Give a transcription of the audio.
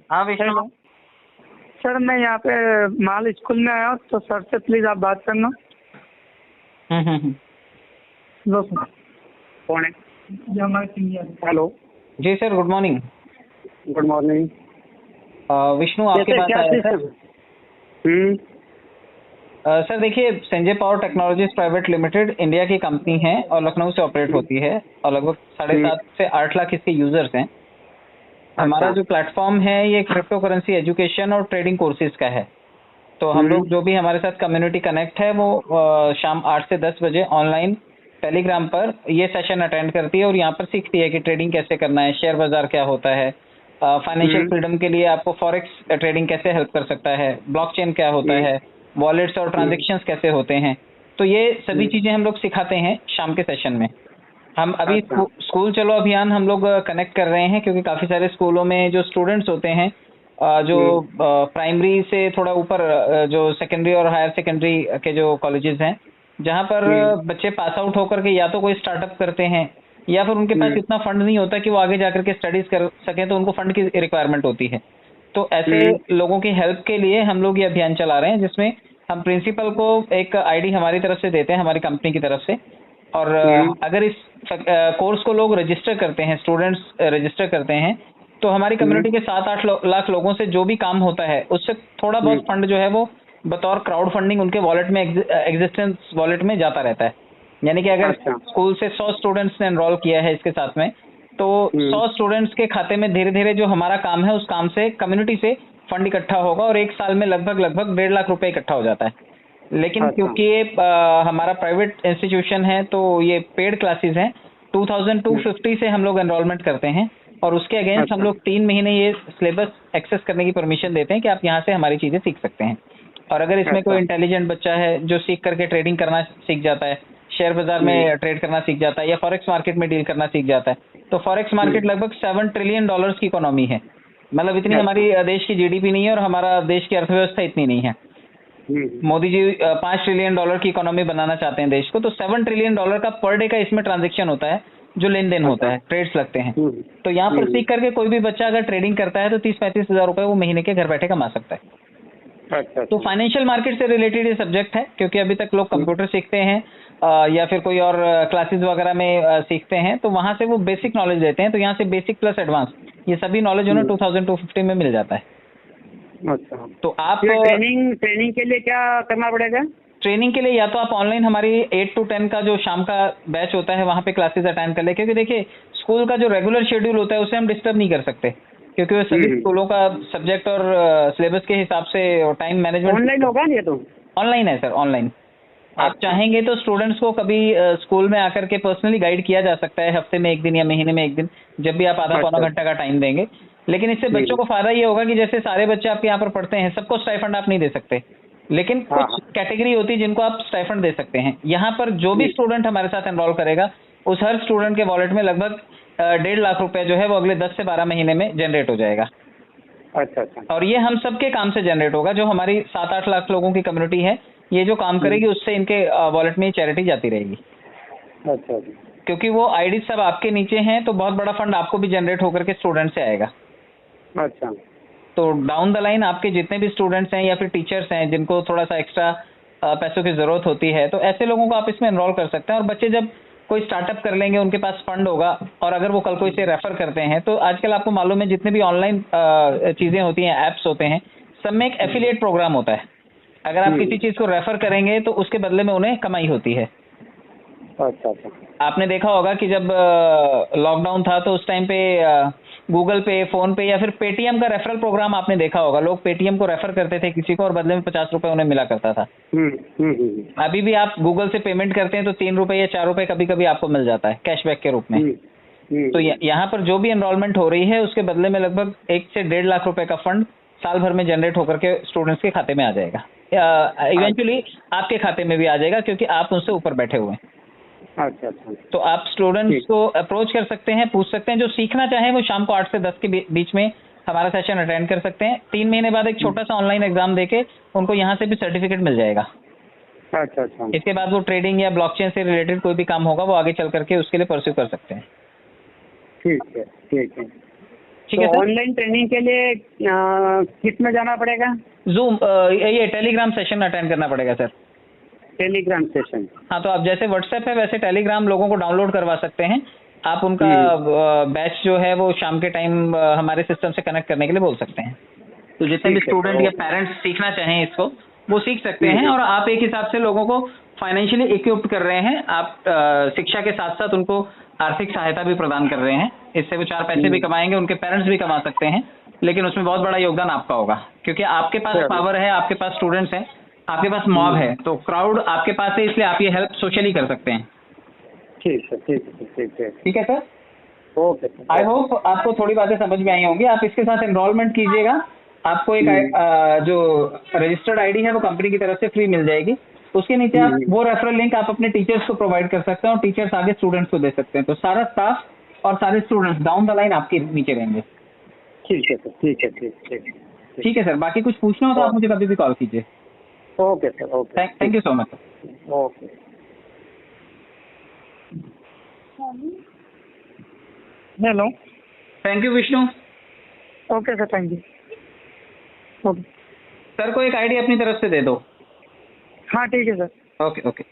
हाँ Vishnu. Hello sir, मैं यहाँ पे माल स्कूल में आया हूँ, तो सर से प्लीज़ आप बात करना। लो सर। कौन है? ये हमारे सीनियर। हेलो, जी sir, good morning. Good morning. Vishnu आपके कैसे पास क्या आया सिस्टम? सर। सर देखिए, Sanjay Power Technologies Private Limited India की कंपनी है और लखनऊ से ऑपरेट होती है और लगभग 7.5 से 8 लाख इसके यूजर्स हैं। हमारा जो प्लेटफॉर्म है ये क्रिप्टो करेंसी एजुकेशन और ट्रेडिंग कोर्सेज का है। तो हम लोग जो भी हमारे साथ कम्युनिटी कनेक्ट है वो शाम 8 से 10 बजे ऑनलाइन टेलीग्राम पर ये सेशन अटेंड करती है और यहाँ पर सीखती है कि ट्रेडिंग कैसे करना है, शेयर बाजार क्या होता है, फाइनेंशियल फ्रीडम के लिए आपको फॉरेक्स ट्रेडिंग कैसे हेल्प कर सकता है, ब्लॉकचेन क्या होता है, वॉलेट्स और ट्रांजैक्शंस कैसे होते हैं। तो ये सभी चीजें हम लोग सिखाते हैं शाम के सेशन में। हम अभी स्कूल चलो अभियान हम लोग कनेक्ट कर रहे हैं क्योंकि काफी सारे स्कूलों में जो स्टूडेंट्स होते हैं जो प्राइमरी से थोड़ा ऊपर जो सेकेंडरी और हायर सेकेंडरी के जो कॉलेजेस हैं जहां पर बच्चे पास आउट होकर के या तो कोई स्टार्टअप करते हैं या फिर उनके पास इतना फंड नहीं होता कि वो आगे जाकर के स्टडीज कर सकें, तो उनको फंड की रिक्वायरमेंट होती है। तो ऐसे लोगों की हेल्प के लिए हम लोग ये अभियान चला रहे हैं जिसमें हम प्रिंसिपल को एक आईडी हमारी तरफ से देते हैं, हमारी कंपनी की तरफ से। और अगर इस कोर्स को लोग रजिस्टर करते हैं, स्टूडेंट्स रजिस्टर करते हैं, तो हमारी कम्युनिटी के 7-8 लाख लोगों से जो भी काम होता है उससे थोड़ा बहुत फंड जो है वो बतौर क्राउड फंडिंग उनके वॉलेट में एग्जिस्टेंस वॉलेट में जाता रहता है। यानी कि अगर स्कूल से 100 स्टूडेंट्स ने एनरोल किया है इसके साथ में, तो 100 स्टूडेंट्स के खाते में धीरे धीरे जो हमारा काम है उस काम से कम्युनिटी से फंड इकट्ठा होगा और एक साल में लगभग 1.5 लाख रुपए इकट्ठा हो जाता है। लेकिन क्योंकि ये हमारा प्राइवेट इंस्टीट्यूशन है तो ये पेड क्लासेस हैं, 2250 से हम लोग एनरोलमेंट करते हैं और उसके अगेंस्ट हम लोग 3 महीने ये सिलेबस एक्सेस करने की परमिशन देते हैं कि आप यहाँ से हमारी चीजें सीख सकते हैं। और अगर इसमें कोई इंटेलिजेंट बच्चा है जो सीख करके ट्रेडिंग करना सीख जाता है, शेयर बाजार में ट्रेड करना सीख जाता है या फॉरेक्स मार्केट में डील करना सीख जाता है, तो फॉरेक्स मार्केट लगभग $7 ट्रिलियन की इकोनॉमी है। मतलब इतनी हमारी देश की जीडीपी नहीं है और हमारा देश की अर्थव्यवस्था इतनी नहीं है। मोदी जी $5 ट्रिलियन की इकोनॉमी बनाना चाहते हैं देश को, तो $7 ट्रिलियन का पर डे का इसमें ट्रांजैक्शन होता है, जो लेन देन होता है, ट्रेड्स लगते हैं। तो यहाँ पर सीख करके कोई भी बच्चा अगर ट्रेडिंग करता है तो 30-35 हजार रुपए वो महीने के घर बैठे कमा सकता है। तो फाइनेंशियल मार्केट से रिलेटेड ये सब्जेक्ट है क्योंकि अभी तक लोग कंप्यूटर सीखते हैं या फिर कोई और क्लासेस वगैरह में सीखते हैं, तो वहां से वो बेसिक नॉलेज लेते हैं। तो यहाँ से बेसिक प्लस एडवांस ये सभी नॉलेज उन्हें 2250 में मिल जाता है। अच्छा, तो आप ट्रेनिंग के लिए क्या करना पड़ेगा? ट्रेनिंग के लिए या तो आप ऑनलाइन हमारी 8 to 10 का जो शाम का बैच होता है वहां पे क्लासेस अटेंड कर ले, क्योंकि देखिए स्कूल का जो रेगुलर शेड्यूल होता है उसे हम डिस्टर्ब नहीं कर सकते क्योंकि वो सभी स्कूलों का सब्जेक्ट और सिलेबस के हिसाब से टाइम मैनेजमेंट ऑनलाइन होगा। ये तो ऑनलाइन है सर, ऑनलाइन। आप चाहेंगे तो स्टूडेंट्स को कभी स्कूल में आकर के पर्सनली गाइड किया जा सकता है, हफ्ते में 1 दिन या महीने में 1 दिन, जब भी आप आधा पौना घंटा का टाइम देंगे। लेकिन इससे बच्चों को फायदा ये होगा कि जैसे सारे बच्चे आपके यहाँ पर पढ़ते हैं, सबको स्टाइफंड आप नहीं दे सकते, लेकिन कुछ कैटेगरी होती है जिनको आप स्टाइफंड दे सकते हैं। यहाँ पर जो भी स्टूडेंट हमारे साथ एनरोल करेगा उस हर स्टूडेंट के वॉलेट में लगभग 1.5 लाख रुपए जो है वो अगले 10 से 12 महीने में जनरेट हो जाएगा। अच्छा। और ये हम सबके काम से जनरेट होगा, जो हमारी 7-8 लाख लोगों की कम्युनिटी है ये जो काम करेगी उससे इनके वॉलेट में चैरिटी जाती रहेगी। अच्छा, क्योंकि वो आईडी सब आपके नीचे हैं तो बहुत बड़ा फंड आपको भी जनरेट होकर के स्टूडेंट से आएगा। अच्छा, तो डाउन द लाइन आपके जितने भी स्टूडेंट्स हैं या फिर टीचर्स हैं जिनको थोड़ा सा एक्स्ट्रा पैसों की जरूरत होती है, तो ऐसे लोगों को आप इसमें एनरोल कर सकते हैं। और बच्चे जब कोई स्टार्टअप कर लेंगे, उनके पास फंड होगा और अगर वो कल को इसे रेफर करते हैं, तो आजकल आपको मालूम है जितने भी ऑनलाइन चीजें होती हैं, एप्स होते हैं, सब में एक एफिलिएट प्रोग्राम होता है। अगर आप किसी चीज को रेफर करेंगे तो उसके बदले में उन्हें कमाई होती है। अच्छा। आपने देखा होगा कि जब लॉकडाउन था तो उस टाइम पे गूगल पे, फोन पे या फिर पेटीएम का रेफरल प्रोग्राम आपने देखा होगा। लोग पेटीएम को रेफर करते थे किसी को और बदले में 50 रुपए उन्हें मिला करता था। अभी भी आप गूगल से पेमेंट करते हैं तो 3 रुपए या 4 रुपए कभी कभी आपको मिल जाता है कैशबैक के रूप में। तो यहाँ पर जो भी एनरोलमेंट हो रही है उसके बदले में लगभग 1 से 1.5 लाख रुपए का फंड साल भर में जनरेट होकर के स्टूडेंट्स के खाते में आ जाएगा। इवेंचुअली आपके खाते में भी आ जाएगा क्योंकि आप उनसे ऊपर बैठे हुए हैं। अच्छा। तो आप स्टूडेंट्स को अप्रोच कर सकते हैं, पूछ सकते हैं। जो सीखना चाहे वो शाम को 8 से 10 के बीच में हमारा सेशन अटेंड कर सकते हैं। 3 महीने बाद एक छोटा सा ऑनलाइन एग्जाम देके उनको यहाँ से भी सर्टिफिकेट मिल जाएगा। अच्छा। इसके बाद वो ट्रेडिंग या ब्लॉकचेन से रिलेटेड कोई भी काम होगा वो आगे चल करके उसके लिए परस्यू कर सकते हैं। ठीक है। ठीक है तो सर। ऑनलाइन ट्रेनिंग के लिए किस में जाना पड़ेगा? जूम ये टेलीग्राम सेशन अटेंड करना पड़ेगा सर। Telegram session. हाँ, तो आप जैसे व्हाट्सएप है वैसे टेलीग्राम लोगों को डाउनलोड करवा सकते हैं। आप उनका बैच जो है वो शाम के टाइम हमारे सिस्टम से कनेक्ट करने के लिए बोल सकते हैं। तो जितने भी ठीक है, स्टूडेंट या ओके। पेरेंट्स सीखना चाहें इसको वो सीख सकते हैं, और आप एक हिसाब से लोगों को फाइनेंशियली इक्विप्ड कर रहे हैं। आप शिक्षा के साथ साथ उनको आर्थिक सहायता भी प्रदान कर रहे हैं। इससे वो 4 पैसे भी कमाएंगे, उनके पेरेंट्स भी कमा सकते हैं, लेकिन उसमें बहुत बड़ा योगदान आपका होगा, क्योंकि आपके पास चलो। पावर है, आपके पास स्टूडेंट्स हैं, आपके पास मॉब है, तो क्राउड आपके पास है, इसलिए आप ये हेल्प सोशली कर सकते हैं। ठीक है, ठीक है, ठीक है। ठीक है sir. Okay sir. I hope आपको थोड़ी बातें समझ में आई होंगी। आप इसके साथ एनरोलमेंट कीजिएगा, आपको एक जो रजिस्टर्ड आईडी है वो कंपनी की तरफ से फ्री मिल जाएगी। उसके नीचे आप वो रेफरल लिंक आप अपने टीचर्स को प्रोवाइड कर सकते हैं, और टीचर्स आगे स्टूडेंट्स को दे सकते हैं। तो सारा स्टाफ और सारे स्टूडेंट्स डाउन द लाइन आपके नीचे रहेंगे। ठीक है सर, ठीक है, ठीक। ठीक है सर, बाकी कुछ पूछना हो तो आप मुझे कभी भी कॉल कीजिए। Okay sir, okay. Thank you so much sir. Okay. Hello. Thank you Vishnu. Okay sir, thank you. Okay sir को एक आईडी अपनी तरफ से दे दो। हाँ ठीक है सर। Okay okay.